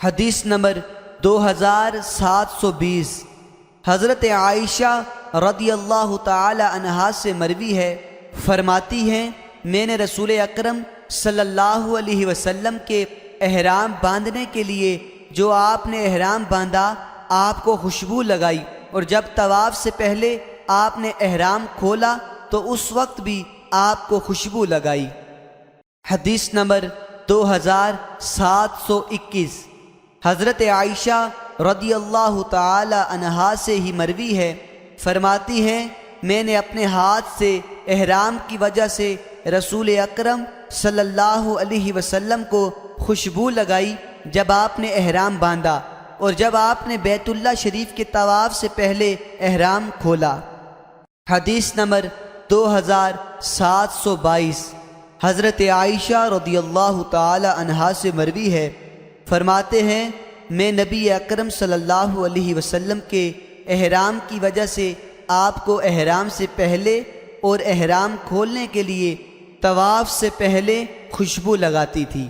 حدیث نمبر 2720 حضرت عائشہ رضی اللہ تعالی عنہا سے مروی ہے، فرماتی ہیں میں نے رسول اکرم صلی اللہ علیہ وسلم کے احرام باندھنے کے لیے جو آپ نے احرام باندھا آپ کو خوشبو لگائی، اور جب طواف سے پہلے آپ نے احرام کھولا تو اس وقت بھی آپ کو خوشبو لگائی۔ حدیث نمبر 2721 حضرت عائشہ رضی اللہ تعالی عنہا سے ہی مروی ہے، فرماتی ہیں میں نے اپنے ہاتھ سے احرام کی وجہ سے رسول اکرم صلی اللہ علیہ وسلم کو خوشبو لگائی جب آپ نے احرام باندھا اور جب آپ نے بیت اللہ شریف کے طواف سے پہلے احرام کھولا۔ حدیث نمبر 2722 حضرت عائشہ رضی اللہ تعالی عنہا سے مروی ہے، فرماتے ہیں میں نبی اکرم صلی اللہ علیہ وسلم کے احرام کی وجہ سے آپ کو احرام سے پہلے اور احرام کھولنے کے لیے طواف سے پہلے خوشبو لگاتی تھی۔